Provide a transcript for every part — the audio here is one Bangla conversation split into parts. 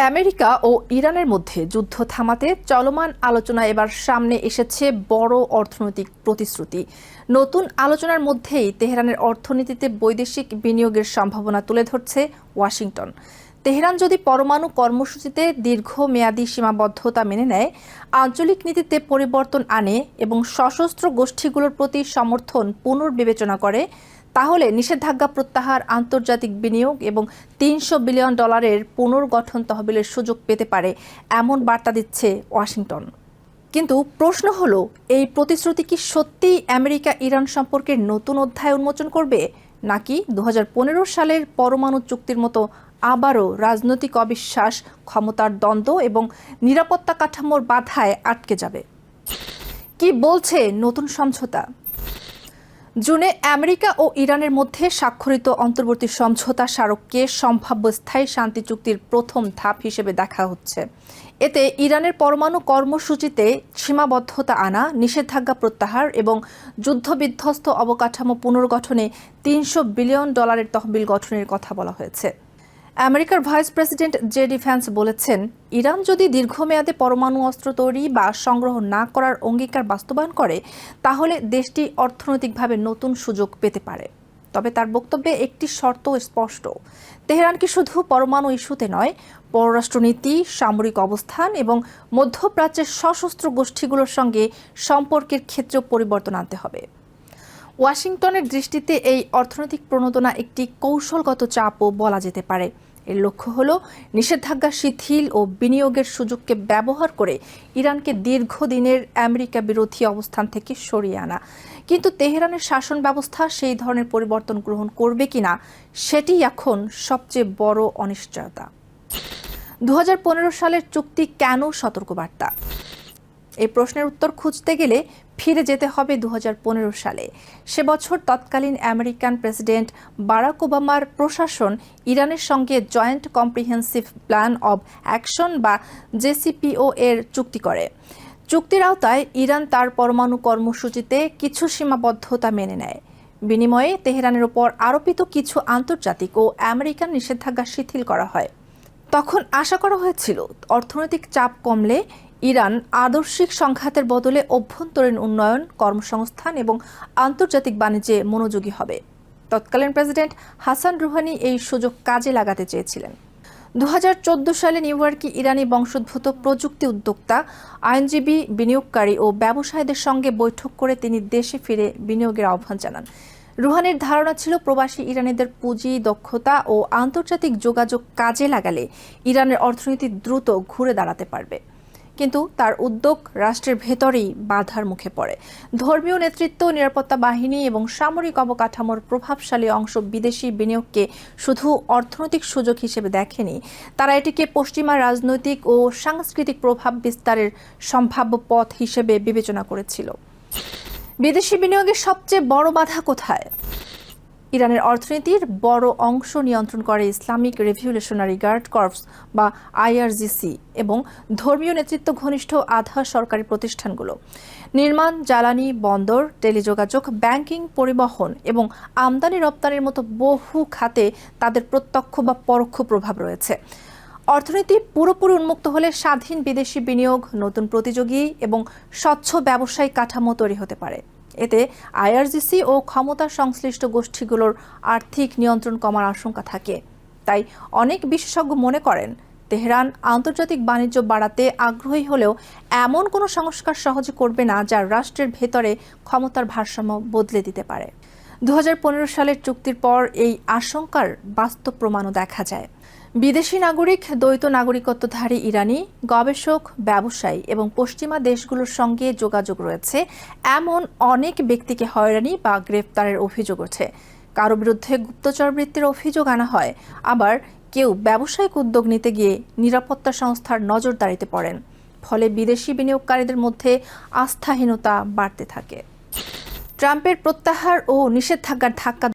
আমেরিকা ও ইরানের মধ্যে যুদ্ধ থামাতে চলমান আলোচনায় এবার সামনে এসেছে বড় অর্থনৈতিক প্রতিশ্রুতি। নতুন আলোচনার মধ্যেই তেহরানের অর্থনীতিতে বৈদেশিক বিনিয়োগের সম্ভাবনা তুলে ধরছে ওয়াশিংটন। তেহরান যদি পরমাণু কর্মসূচিতে দীর্ঘমেয়াদী সীমাবদ্ধতা মেনে নেয়, আঞ্চলিক নীতিতে পরিবর্তন আনে এবং সশস্ত্র গোষ্ঠীগুলোর প্রতি সমর্থন পুনর্বিবেচনা করে, তাহলে নিষেধাজ্ঞা প্রত্যাহার, আন্তর্জাতিক বিনিয়োগ এবং $300 বিলিয়ন পুনর্গঠন তহবিলের সুযোগ পেতে পারে, এমন বার্তা দিচ্ছে ওয়াশিংটন। কিন্তু প্রশ্ন হলো, এই প্রতিশ্রুতি কি সত্যিই আমেরিকা ইরান সম্পর্কের নতুন অধ্যায় উন্মোচন করবে, নাকি 2015 সালের পরমাণু চুক্তির মতো আবারও রাজনৈতিক অবিশ্বাস, ক্ষমতার দ্বন্দ্ব এবং নিরাপত্তা কাঠামোর বাধায় আটকে যাবে? কি বলছে নতুন সমঝোতা? জুনে আমেরিকা ও ইরানের মধ্যে স্বাক্ষরিত অন্তর্বর্তী সমঝোতা স্মারককে সম্ভাব্য স্থায়ী শান্তি চুক্তির প্রথম ধাপ হিসেবে দেখা হচ্ছে। এতে ইরানের পরমাণু কর্মসূচিতে সীমাবদ্ধতা আনা, নিষেধাজ্ঞা প্রত্যাহার এবং যুদ্ধবিধ্বস্ত অবকাঠামো পুনর্গঠনে $300 বিলিয়ন তহবিল গঠনের কথা বলা হয়েছে। আমেরিকার ভাইস প্রেসিডেন্ট জেডি ভ্যান্স বলেছেন, ইরান যদি দীর্ঘমেয়াদে পরমাণু অস্ত্র তৈরি বা সংগ্রহ না করার অঙ্গীকার বাস্তবায়ন করে, তাহলে দেশটি অর্থনৈতিকভাবে নতুন সুযোগ পেতে পারে। তবে তার বক্তব্যে একটি শর্ত স্পষ্ট: তেহরানকে শুধু পরমাণু ইস্যুতে নয়, পররাষ্ট্রনীতি, সামরিক অবস্থান এবং মধ্যপ্রাচ্যের সশস্ত্র গোষ্ঠীগুলোর সঙ্গে সম্পর্কের ক্ষেত্রেও পরিবর্তন আনতে হবে। ওয়াশিংটনের দৃষ্টিতে এই অর্থনৈতিক প্রণোদনা একটি কৌশলগত চাপও বলা যেতে পারে। এর লক্ষ্য হল নিষেধাজ্ঞা শিথিল ও বিনিয়োগের সুযোগকে ব্যবহার করে ইরানকে দীর্ঘদিনের আমেরিকা বিরোধী অবস্থান থেকে সরিয়ে আনা। কিন্তু তেহরানের শাসন ব্যবস্থা সেই ধরনের পরিবর্তন গ্রহণ করবে কিনা, সেটি এখন সবচেয়ে বড় অনিশ্চয়তা। 2015 সালের চুক্তি কেন সতর্কবার্তা? এই প্রশ্নের উত্তর খুঁজতে গেলে ফিরে যেতে হবে 2015 সালে। সে বছর তৎকালীন আমেরিকান প্রেসিডেন্ট বারাক ওবামার প্রশাসন ইরানের সঙ্গে joint comprehensive plan of action বা জেসিপিও এর চুক্তি করে। চুক্তির আওতায় ইরান তার পরমাণু কর্মসূচিতে কিছু সীমাবদ্ধতা মেনে নেয়। বিনিময়ে তেহরানের ওপর আরোপিত কিছু আন্তর্জাতিক ও আমেরিকান নিষেধাজ্ঞা শিথিল করা হয়। তখন আশা করা হয়েছিল, অর্থনৈতিক চাপ কমলে ইরান আদর্শিক সংঘাতের বদলে অভ্যন্তরীণ উন্নয়ন, কর্মসংস্থান এবং আন্তর্জাতিক বাণিজ্যে মনোযোগী হবে। তৎকালীন প্রেসিডেন্ট হাসান রুহানি এই সুযোগ কাজে লাগাতে চেয়েছিলেন। 2014 সালে নিউ ইয়র্কে ইরানি বংশোদ্ভূত প্রযুক্তি উদ্যোক্তা, আইনজীবী, বিনিয়োগকারী ও ব্যবসায়ীদের সঙ্গে বৈঠক করে তিনি দেশে ফিরে বিনিয়োগের আহ্বান জানান। রুহানির ধারণা ছিল, প্রবাসী ইরানিদের পুঁজি, দক্ষতা ও আন্তর্জাতিক যোগাযোগ কাজে লাগালে ইরানের অর্থনীতি দ্রুত ঘুরে দাঁড়াতে পারবে। কিন্তু তার উদ্যোগ রাষ্ট্রের ভেতরেই বাধার মুখে পড়ে। ধর্মীয় নেতৃত্ব, নিরাপত্তা বাহিনী এবং সামরিক অবকাঠামোর প্রভাবশালী অংশ বিদেশি বিনিয়োগকে শুধু অর্থনৈতিক সুযোগ হিসেবে দেখেনি, তারা এটিকে পশ্চিমা রাজনৈতিক ও সাংস্কৃতিক প্রভাব বিস্তারের সম্ভাব্য পথ হিসেবে বিবেচনা করেছিল। বিদেশি বিনিয়োগের সবচেয়ে বড় বাধা কোথায়? ইরানের অর্থনীতির বড় অংশ নিয়ন্ত্রণ করে ইসলামিক রেভলিউশনারি গার্ড কর্পস বা IRGC এবং ধর্মীয় নেতৃত্ব ঘনিষ্ঠ আধা সরকারি প্রতিষ্ঠানগুলো। নির্মাণ, জ্বালানি, বন্দর, টেলিযোগাযোগ, ব্যাংকিং, পরিবহন এবং আমদানি রপ্তানির মতো বহু খাতে তাদের প্রত্যক্ষ বা পরোক্ষ প্রভাব রয়েছে। অর্থনীতি পুরোপুরি উন্মুক্ত হলে স্বাধীন বিদেশি বিনিয়োগ, নতুন প্রতিযোগী এবং স্বচ্ছ ব্যবসায়িক কাঠামো তৈরি হতে পারে। এতে IRGC ও ক্ষমতা সংশ্লিষ্ট গোষ্ঠীগুলোর আর্থিক নিয়ন্ত্রণ কমার আশঙ্কা থাকে। তাই অনেক বিশেষজ্ঞ মনে করেন, তেহরান আন্তর্জাতিক বাণিজ্য বাড়াতে আগ্রহী হলেও এমন কোনো সংস্কার সহজে করবে না যা রাষ্ট্রের ভেতরে ক্ষমতার ভারসাম্য বদলে দিতে পারে। 2015 সালের চুক্তির পর এই আশঙ্কার বাস্তব প্রমাণও দেখা যায়। বিদেশি নাগরিক, দ্বৈত নাগরিকত্বধারী ইরানি, গবেষক, ব্যবসায়ী এবং পশ্চিমা দেশগুলোর সঙ্গে যোগাযোগ রয়েছে এমন অনেক ব্যক্তিকে হয়রানি বা গ্রেফতারের অভিযোগ ওঠে। কারো বিরুদ্ধে গুপ্তচর বৃত্তির অভিযোগ আনা হয়, আবার কেউ ব্যবসায়িক উদ্যোগ নিতে গিয়ে নিরাপত্তা সংস্থার নজরদারিতে পড়েন। ফলে বিদেশি বিনিয়োগকারীদের মধ্যে আস্থাহীনতা বাড়তে থাকে। ট্রাম্পের প্রত্যাহার ও নিষেধাজ্ঞার ধাক্কা।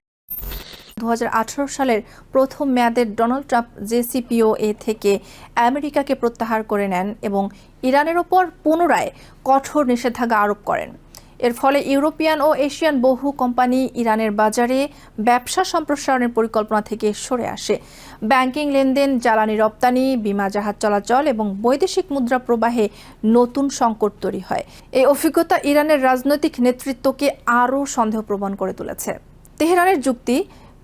2018 সালের প্রথম মেয়াদে ডোনাল্ড ট্রাম্প জেসিপিওএ থেকে আমেরিকাকে প্রত্যাহার করে নেন এবং ইরানের ওপর পুনরায় কঠোর নিষেধাজ্ঞা আরোপ করেন। এর ফলে ইউরোপিয়ান ও এশিয়ান বহু কোম্পানি ইরানের বাজারে ব্যবসা সম্প্রসারণের পরিকল্পনা থেকে সরে আসে। ব্যাংকিং লেনদেন, জ্বালানি রপ্তানি, বিমা জাহাজ চলাচল এবং বৈদেশিক মুদ্রা প্রবাহে নতুন সংকট তৈরি হয়। এই অভিজ্ঞতা ইরানের রাজনৈতিক নেতৃত্বকে আরও সন্দেহপ্রবণ করে তুলেছে। তেহরানের যুক্তি,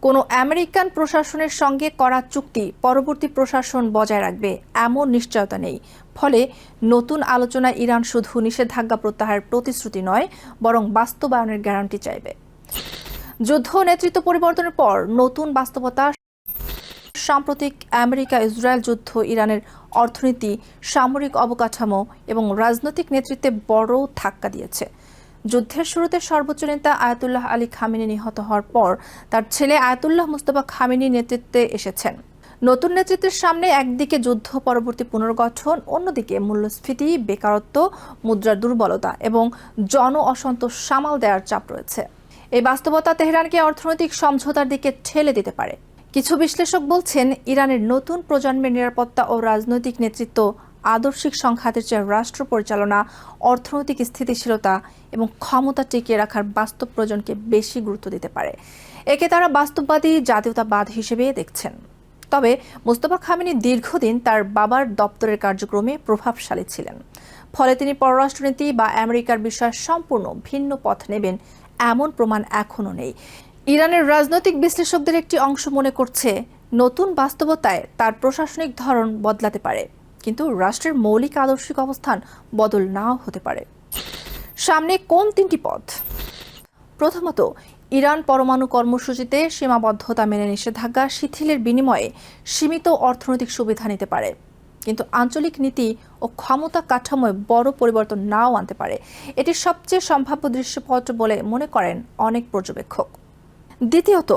কোনো আমেরিকান প্রশাসনের সঙ্গে করা চুক্তি পরবর্তী প্রশাসন বজায় রাখবে এমন নিশ্চয়তা নেই। ফলে নতুন আলোচনায় ইরান শুধু নিষেধাজ্ঞা প্রত্যাহারের প্রতিশ্রুতি নয়, বরং বাস্তবায়নের গ্যারান্টি চাইবে। যুদ্ধ নেতৃত্ব পরিবর্তনের পর নতুন বাস্তবতা। সাম্প্রতিক আমেরিকা ইসরায়েল যুদ্ধ ইরানের অর্থনীতি, সামরিক অবকাঠামো এবং রাজনৈতিক নেতৃত্বে বড় ধাক্কা দিয়েছে। যুদ্ধের শুরুতে সর্বোচ্চ নেতা আয়াতুল্লাহ আলী খামেনি নিহত হওয়ার পর তার ছেলে আয়াতুল্লাহ মুস্তফা খামেনি নেতৃত্বে এসেছেন। নতুন নেতৃত্বের সামনে একদিকে যুদ্ধ পরবর্তী পুনর্গঠন, অন্যদিকে মূল্যস্ফীতি, বেকারত্ব, মুদ্রার দুর্বলতা এবং জন অসন্তোষ সামাল দেওয়ার চাপ রয়েছে। এই বাস্তবতা তেহরানকে অর্থনৈতিক সমঝোতার দিকে ঠেলে দিতে পারে। কিছু বিশ্লেষক বলছেন, ইরানের নতুন প্রজন্মের নিরাপত্তা ও রাজনৈতিক নেতৃত্ব আদর্শিক সংঘাতের চেয়ে রাষ্ট্র পরিচালনা, অর্থনৈতিক স্থিতিশীলতা এবং ক্ষমতা টিকিয়ে রাখার বাস্তব প্রয়োজনকে বেশি গুরুত্ব দিতে পারে। একে তারা বাস্তববাদী জাতীয়তাবাদ হিসেবে দেখছেন। তবে মুস্তফা খামেনি দীর্ঘদিন তার বাবার দপ্তরের কার্যক্রমে প্রভাবশালী ছিলেন। ফলে তিনি পররাষ্ট্রনীতি বা আমেরিকার বিষয়ে সম্পূর্ণ ভিন্ন পথ নেবেন এমন প্রমাণ এখনও নেই। ইরানের রাজনৈতিক বিশ্লেষকদের একটি অংশ মনে করছে, নতুন বাস্তবতায় তার প্রশাসনিক ধরন বদলাতে পারে, কিন্তু রাষ্ট্রের মৌলিক আদর্শিক অবস্থান বদল নাও হতে পারে। সামনে কোন তিনটি পথ? প্রথমত, ইরান পরমাণু কর্মসূচিতে সীমাবদ্ধতা মেনে নিষেধাজ্ঞা শিথিলের বিনিময়ে সীমিত অর্থনৈতিক সুবিধা নিতে পারে, কিন্তু আঞ্চলিক নীতি ও ক্ষমতা কাঠামোয় বড় পরিবর্তন নাও আনতে পারে। এটি সবচেয়ে সম্ভাব্য দৃশ্যপট বলে মনে করেন অনেক পর্যবেক্ষক। দ্বিতীয়ত,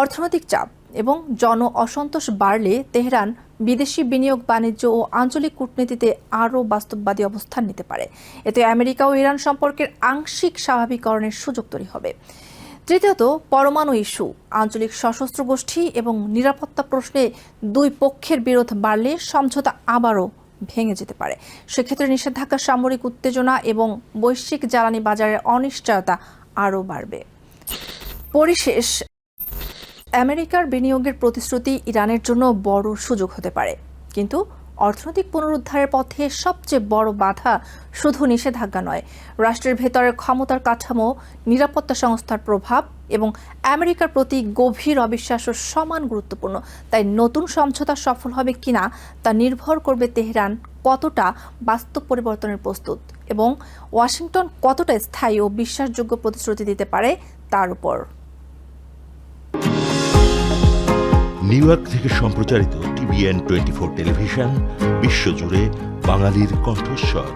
অর্থনৈতিক চাপ এবং জন অসন্তোষ বাড়লে তেহরান বিদেশি বিনিয়োগ, বাণিজ্য ও আঞ্চলিক কূটনীতিতে আরও বাস্তববাদী অবস্থান নিতে পারে। এতে আমেরিকা ও ইরান সম্পর্কের আংশিক স্বাভাবিকরণের সুযোগ তৈরি হবে। তৃতীয়ত, পরমাণু ইস্যু, আঞ্চলিক সশস্ত্র গোষ্ঠী এবং নিরাপত্তা প্রশ্নে দুই পক্ষের বিরোধ বাড়লে সমঝোতা আবারও ভেঙে যেতে পারে। সেক্ষেত্রে নিষেধাজ্ঞা, সামরিক উত্তেজনা এবং বৈশ্বিক জ্বালানি বাজারের অনিশ্চয়তা আরও বাড়বে। পরিশেষ, আমেরিকার বিনিয়োগের প্রতিশ্রুতি ইরানের জন্য বড় সুযোগ হতে পারে, কিন্তু অর্থনৈতিক পুনরুদ্ধারের পথে সবচেয়ে বড় বাধা শুধু নিষেধাজ্ঞা নয়, রাষ্ট্রের ভেতরের ক্ষমতার কাঠামো, নিরাপত্তা সংস্থার প্রভাব এবং আমেরিকার প্রতি গভীর অবিশ্বাসও সমান গুরুত্বপূর্ণ। তাই নতুন সমঝোতা সফল হবে কিনা তা নির্ভর করবে তেহরান কতটা বাস্তব পরিবর্তনের প্রস্তুত এবং ওয়াশিংটন কতটা স্থায়ী ও বিশ্বাসযোগ্য প্রতিশ্রুতি দিতে পারে তার উপর। নিউ ইয়র্ক থেকে সম্প্রচারিত TVN 24 টেলিভিশন, বিশ্বজুড়ে বাঙালির কণ্ঠস্বর।